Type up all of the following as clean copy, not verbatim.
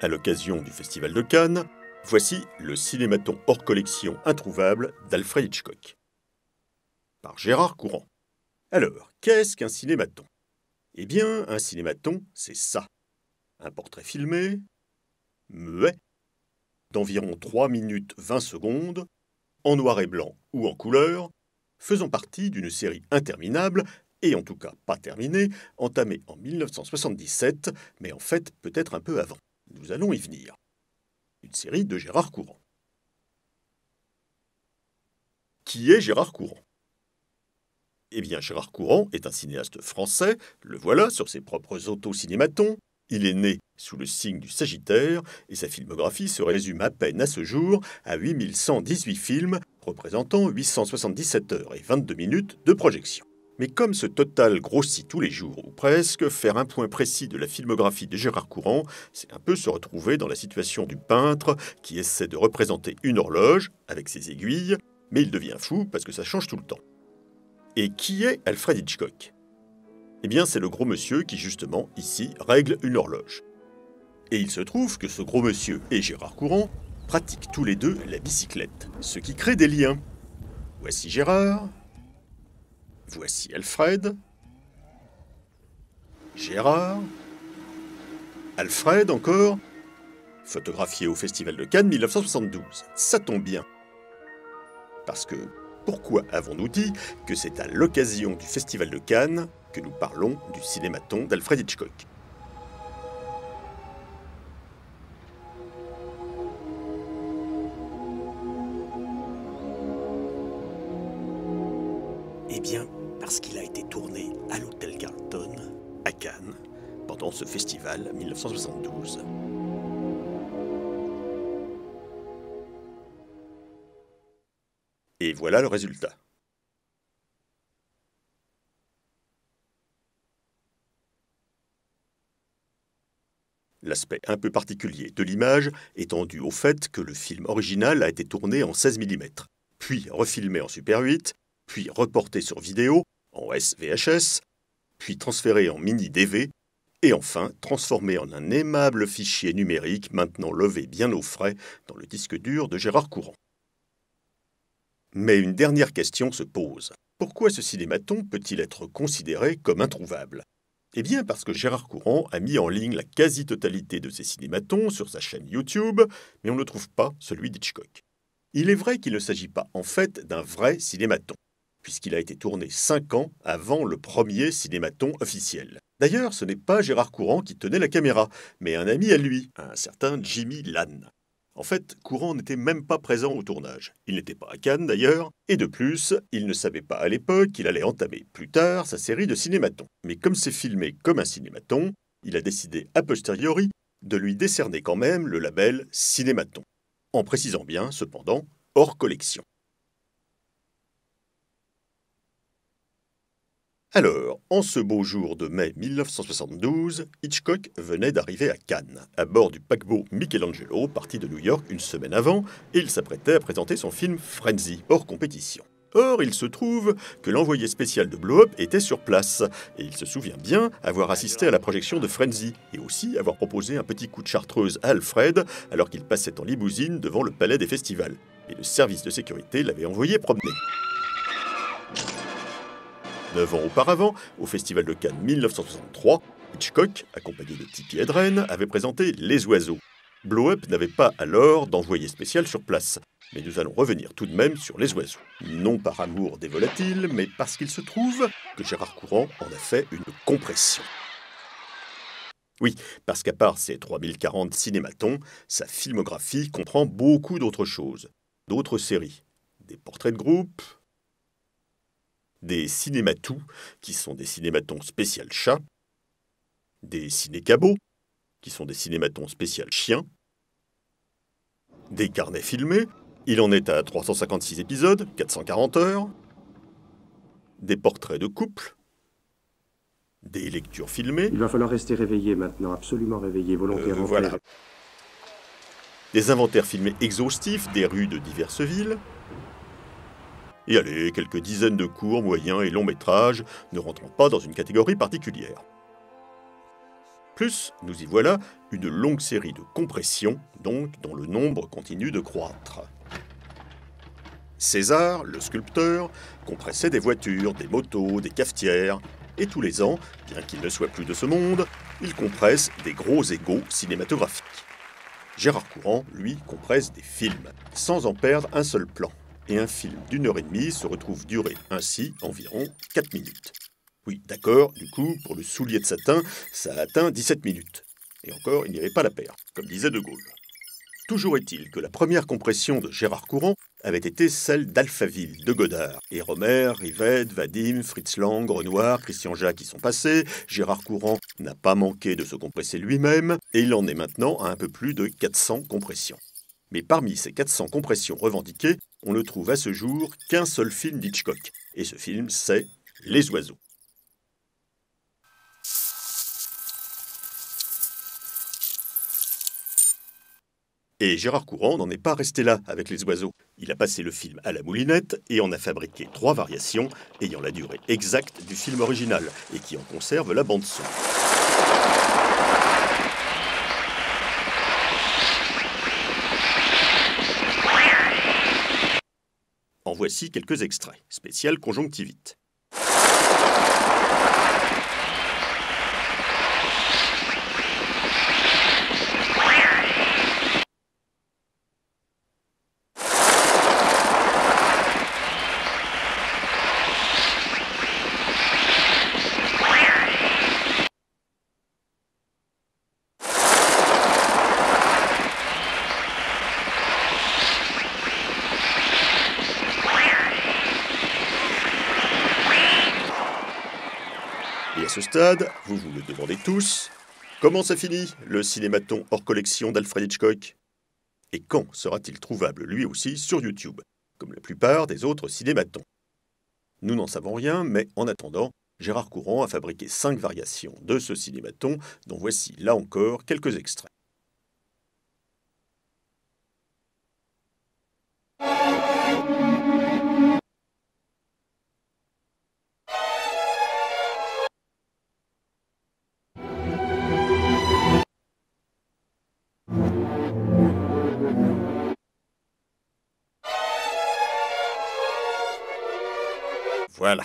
À l'occasion du Festival de Cannes, voici le cinématon hors collection introuvable d'Alfred Hitchcock. Par Gérard Courant. Alors, qu'est-ce qu'un cinématon? Eh bien, un cinématon, c'est ça. Un portrait filmé, muet, d'environ 3 minutes 20 secondes, en noir et blanc ou en couleur, faisant partie d'une série interminable, et en tout cas pas terminée, entamée en 1977, mais en fait peut-être un peu avant. Nous allons y venir. Une série de Gérard Courant. Qui est Gérard Courant? Eh bien, Gérard Courant est un cinéaste français, le voilà sur ses propres autocinématons. Il est né sous le signe du Sagittaire et sa filmographie se résume à peine à ce jour à 8118 films, représentant 877 heures et 22 minutes de projection. Mais comme ce total grossit tous les jours ou presque, faire un point précis de la filmographie de Gérard Courant, c'est un peu se retrouver dans la situation du peintre qui essaie de représenter une horloge avec ses aiguilles, mais il devient fou parce que ça change tout le temps. Et qui est Alfred Hitchcock? Eh bien, c'est le gros monsieur qui, justement, ici, règle une horloge. Et il se trouve que ce gros monsieur et Gérard Courant pratiquent tous les deux la bicyclette, ce qui crée des liens. Voici Gérard, voici Alfred, Gérard, Alfred encore, photographié au Festival de Cannes 1972. Ça tombe bien. Parce que, pourquoi avons-nous dit que c'est à l'occasion du Festival de Cannes que nous parlons du cinématon d'Alfred Hitchcock? Eh bien, parce qu'il a été tourné à l'Hôtel Carlton, à Cannes, pendant ce festival 1972. Et voilà le résultat. L'aspect un peu particulier de l'image étant dû au fait que le film original a été tourné en 16 mm, puis refilmé en Super 8, puis reporté sur vidéo, en SVHS, puis transféré en mini DV, et enfin transformé en un aimable fichier numérique maintenant levé bien au frais dans le disque dur de Gérard Courant. Mais une dernière question se pose. Pourquoi ce cinématon peut-il être considéré comme introuvable? Eh bien parce que Gérard Courant a mis en ligne la quasi-totalité de ses cinématons sur sa chaîne YouTube, mais on ne trouve pas celui d'Hitchcock. Il est vrai qu'il ne s'agit pas en fait d'un vrai cinématon, puisqu'il a été tourné 5 ans avant le premier cinématon officiel. D'ailleurs, ce n'est pas Gérard Courant qui tenait la caméra, mais un ami à lui, un certain Jimmy Lann. En fait, Courant n'était même pas présent au tournage. Il n'était pas à Cannes d'ailleurs, et de plus, il ne savait pas à l'époque qu'il allait entamer plus tard sa série de cinématons. Mais comme c'est filmé comme un cinématon, il a décidé a posteriori de lui décerner quand même le label cinématon, en précisant bien, cependant, hors collection. Alors, en ce beau jour de mai 1972, Hitchcock venait d'arriver à Cannes, à bord du paquebot Michelangelo, parti de New York une semaine avant, et il s'apprêtait à présenter son film Frenzy, hors compétition. Or, il se trouve que l'envoyé spécial de Blow Up était sur place, et il se souvient bien avoir assisté à la projection de Frenzy, et aussi avoir proposé un petit coup de chartreuse à Alfred alors qu'il passait en limousine devant le palais des festivals. Et le service de sécurité l'avait envoyé promener. 9 ans auparavant, au Festival de Cannes 1963, Hitchcock, accompagné de Tippi Hedren, avait présenté Les Oiseaux. Blow Up n'avait pas alors d'envoyé spécial sur place, mais nous allons revenir tout de même sur Les Oiseaux. Non par amour des volatiles, mais parce qu'il se trouve que Gérard Courant en a fait une compression. Oui, parce qu'à part ses 3040 cinématons, sa filmographie comprend beaucoup d'autres choses. D'autres séries, des portraits de groupe, des cinématous, qui sont des cinématons spécial chat, des ciné-cabots, qui sont des cinématons spécial chiens, des carnets filmés, il en est à 356 épisodes, 440 heures, des portraits de couple, des lectures filmées. Il va falloir rester réveillé maintenant, absolument réveillé, volontairement. Voilà. Des inventaires filmés exhaustifs des rues de diverses villes. Et allez, quelques dizaines de courts, moyens et longs métrages ne rentrant pas dans une catégorie particulière. plus, nous y voilà, une longue série de compressions, donc dont le nombre continue de croître. César, le sculpteur, compressait des voitures, des motos, des cafetières, et tous les ans, bien qu'il ne soit plus de ce monde, il compresse des gros égos cinématographiques. Gérard Courant, lui, compresse des films, sans en perdre un seul plan. Et un film d'1h30 se retrouve durer ainsi environ 4 minutes. Oui, d'accord, du coup, pour le soulier de satin, ça a atteint 17 minutes. Et encore, il n'y avait pas la paire, comme disait De Gaulle. Toujours est-il que la première compression de Gérard Courant avait été celle d'Alphaville de Godard. Et Rohmer, Rivette, Vadim, Fritz Lang, Renoir, Christian Jacques y sont passés. Gérard Courant n'a pas manqué de se compresser lui-même, et il en est maintenant à un peu plus de 400 compressions. Mais parmi ces 400 compressions revendiquées, on ne trouve à ce jour qu'un seul film d'Hitchcock. Et ce film, c'est Les Oiseaux. Et Gérard Courant n'en est pas resté là avec Les Oiseaux. Il a passé le film à la moulinette et en a fabriqué 3 variations ayant la durée exacte du film original et qui en conservent la bande-son. En voici quelques extraits, spécial conjonctivite. Et à ce stade, vous vous le demandez tous, comment ça finit, le cinématon hors collection d'Alfred Hitchcock? Et quand sera-t-il trouvable lui aussi sur YouTube, comme la plupart des autres cinématons? Nous n'en savons rien, mais en attendant, Gérard Courant a fabriqué 5 variations de ce cinématon, dont voici là encore quelques extraits. Voilà.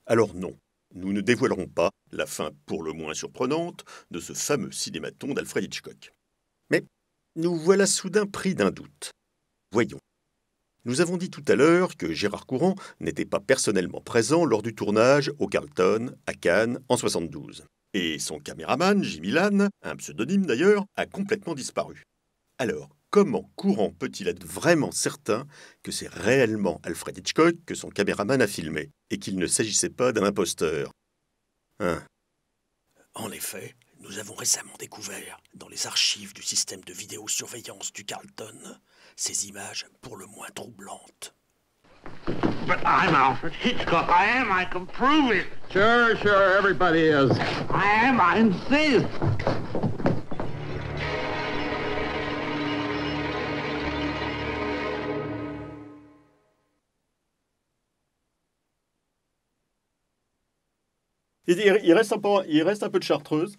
Alors non, nous ne dévoilerons pas la fin pour le moins surprenante de ce fameux cinématon d'Alfred Hitchcock. Mais nous voilà soudain pris d'un doute. Voyons. Nous avons dit tout à l'heure que Gérard Courant n'était pas personnellement présent lors du tournage au Carlton, à Cannes, en 72. Et son caméraman, Jimmy Lann, un pseudonyme d'ailleurs, a complètement disparu. Alors, comment Courant peut-il être vraiment certain que c'est réellement Alfred Hitchcock que son caméraman a filmé, et qu'il ne s'agissait pas d'un imposteur? En effet, nous avons récemment découvert, dans les archives du système de vidéosurveillance du Carlton, ces images pour le moins troublantes. But I'm Alfred Hitchcock. I am. I can prove it. Sure, everybody is. I am. I insist. Il reste un peu de chartreuse.